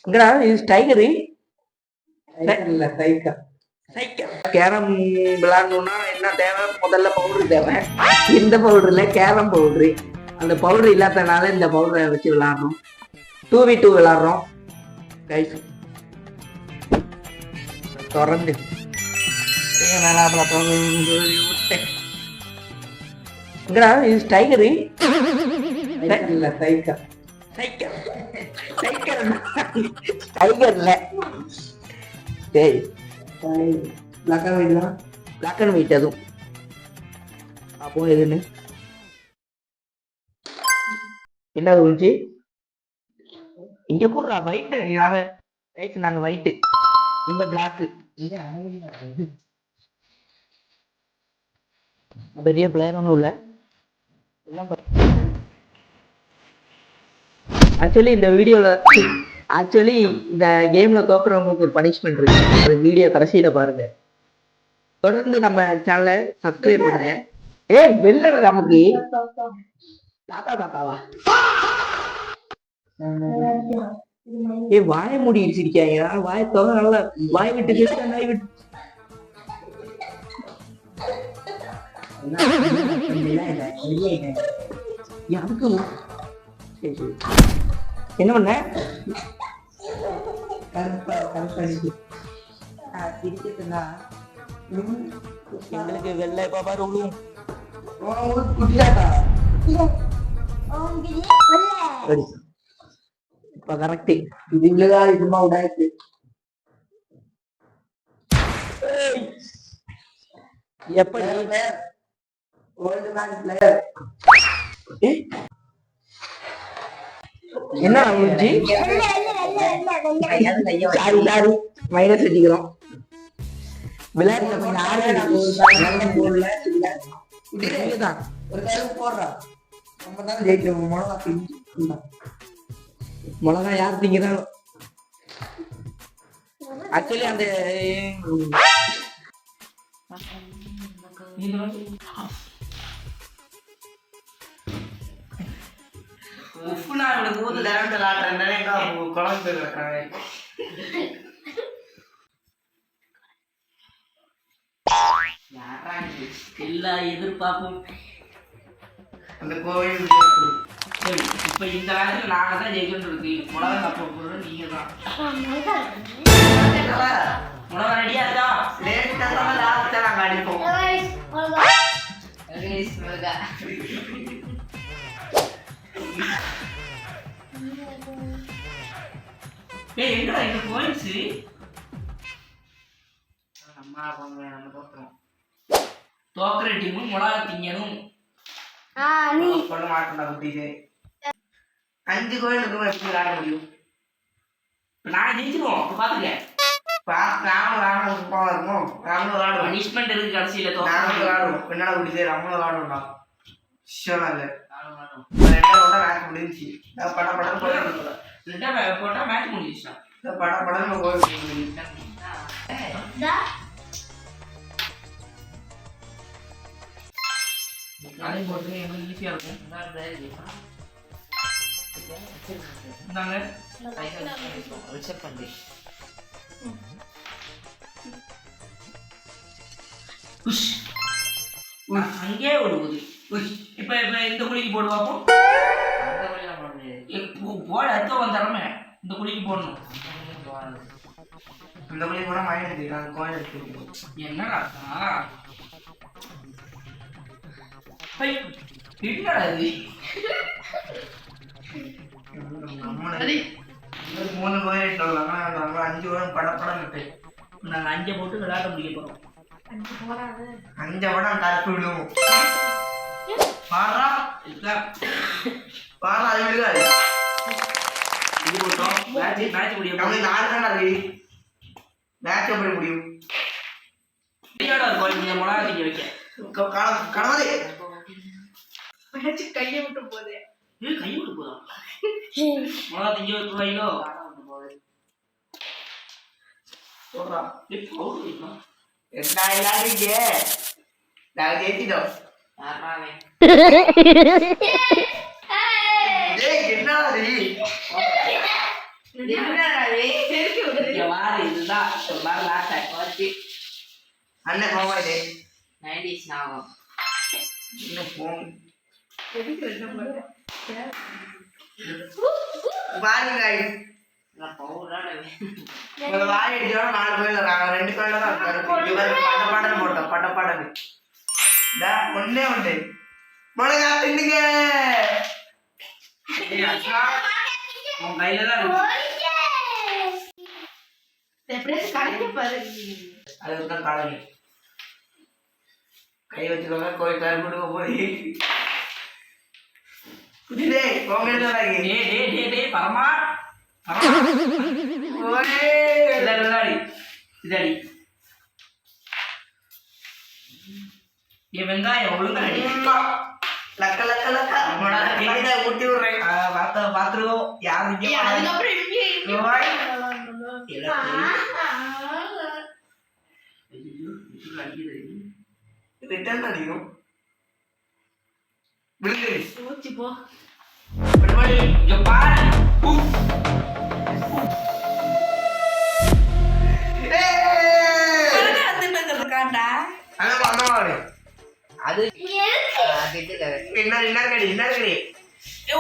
இங்கடா இது டைகரு இல்ல சைக்கிள். சைக்கிள். கேரம் விளையாடணும்னா என்ன தேவை? முதல்ல பவுடர் தேவை. இந்த பவுடர் இல்லை, கேரம் பவுடரு. அந்த பவுடர் இல்லாதனால இந்த பவுடரை வச்சு விளையாடுறோம். 2v2 விளையாடுறோம் guys. தொடர்ந்து இங்கடா இது டைகரு இல்ல சைக்கிள். சைக்கிள் சைக்கிள் டைகர் இல்ல. சரி பிளாக் அண்ட் ஒயிட் தான். பிளாக் அண்ட் ஒயிட் அதுவும். அப்போ எதுன்னு என்ன இருந்துச்சு இங்க போடுறா ஒயிட். ரைட் நாங்க ஒயிட், இந்த பிளாக். பெரிய பிளேயர் ஒன்றும் இல்லை. ஆக்சுவலி இந்த வீடியோவில் இந்த கேமில் தோக்குறவங்களுக்கு ஒரு பனிஷ்மெண்ட் இருக்கு. ஒரு வீடியோ கடைசியில் பாருங்க. தொடர்ந்து நம்ம சேனலை சப்ஸ்கிரைப் பண்ணுங்க. வெளில நமக்கு தாத்தாவா வாய மூடி வச்சிருக்காங்க. வாய தொகை நல்லா வாய் விட்டு பேசுறேன். வாய் விட்டு என்ன பண்ண? எங்களுக்கு வெள்ளை பாபா ரூலும் இப்ப கரெக்ட். இதுலதான் இதுமா உடாச்சு. எப்படி என்ன மைனஸ் வச்சுக்கிறோம். விளையாட்டு மிளகா யார் திங்கிறாலும். ஆக்சுவலி அந்த எல்லா எதிர்பார்ப்பும் அந்த கோவில். இப்ப இந்த காலத்துல நாங்க தான் ஜெயிக்கணும் இருக்கு. மிளகா தப்பு போடுறோம். நீங்க தான் மிளகா ரெடியா இருக்கா? லாஸ்டா நாங்க அடிப்போம். என்னடா இந்த பாயிண்ட்ஸ் அம்மா நம்ம தோத்துறோம். தோக்குற டீமும் மிளகா திங்கணும். சொல்ல மாட்டேன்டா குட்டிஸே. 5 கோயில் இருக்கும். எப்படி விளையாட முடியும்? நான் ஜெயிச்சிருவோம். அப்ப பாத்துக்க. பனிஷ்மெண்ட் இருக்கு கடைசியில. விளையாடுவோம். என்னடா குட்டிஸே நம்மளும் விளையாடுவோம்டா. முடிஞ்சு பட படம் போட்டா மேட்ச் முடிஞ்சிச்சா? பட படம் அதையும் போட்டு எங்களுக்கு ஈஸியா இருக்கும். அங்கே ஒரு குதி. இப்ப இந்த குழிக்கு போடு பார்ப்போம். போட அடுத்த வந்துடுறமே. இந்த குழிக்கு போடணும். இந்த குழிக்கு போட மழை கோயில் இருக்கு. என்னடா என்னடா இது? 3 கோயில் 5 கோயில் படப்படம் இருக்கு. நாங்க 5 போட்டு விளையாட முடிய போறோம். 5 படம் கலப்பு விடுவோம். பாடுறா பாடுறா அது விடுகாது. இது போட்டோம். மேட்ச் முடியும். நம்மளுக்கு 4 தான் இருக்கு. மேட்ச் எப்படி முடியும்? கோயில் மிளகா திங்க வைக்க கடவுளே. கையை விட்டு போதே. கையை விட்டு போதா? மிளகா திங்க வைக்கிறீங்களோ? என்ன இல்லாதீங்க. நாங்க ஜெயிச்சிட்டோம். என்ன இங்க வாரு, இதுதான் சும்மா லாட்டை வச்சு அண்ணன் போவா இது 90s ஞாபகம் என்ன போன் பாருங்க ஒரு வாய் அடிச்சோட 4 கோயில் இருக்காங்க 2 கோயில தான் இருக்காரு இவர் பட்டப்பாடல் போட்டோம் பட்டப்பாடல் ஒன்னே உண்டு மிளகா தின்னுங்க உன் கையில தான் அதுதான் காலனி கை வச்சுக்கோங்க கோயில் பேர் கொடுக்க போய் குதிரே கோங்க பரமா இதடி வெங்காயம் ஒழுங்கா லக்க லக்க லக்க ஊட்டி விடுறேன் பாத்துருவோம் யாரு ரிட்டர்ன் அடிக்கும் விழுந்து அது என்ன கடி என்ன கடி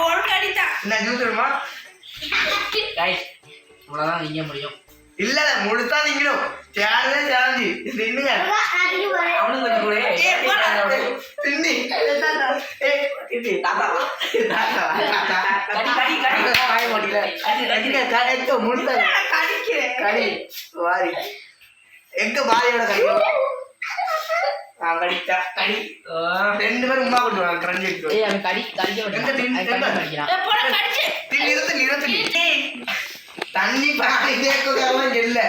ஒரு கடிதான் என்ன ஜூஸ் வேணுமா அவ்வளவுதான் நீங்க முடியும் இல்ல முழுத்தா நீங்களும் சேனலே சேலஞ்சு நின்னுங்க அவனுக்கு கொஞ்சம் கூட தின்னி எங்க பாரியோட கடிக்கும் கடிச்சா கடி 2 பேரும் உமா கொடுவாங்க கரண்டி தண்ணி பாடி தேக்கலாம் இல்ல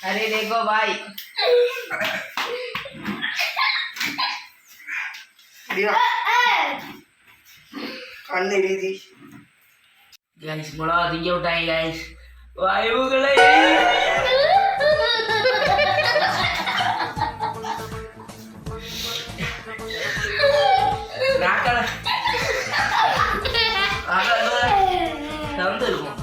அரே देखो भाई கண்ணு எரியுது गाइस मोला दिया उठाई गाइस वायुகளே நாக்கல சவுண்ட் இருக்கும்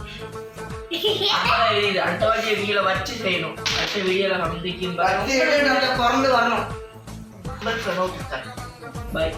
அடுத்த வாட்டி வீடியோல வச்சு செய்யணும் அடுத்த வீடியோல சந்திக்கும் பிறந்து வரணும் பை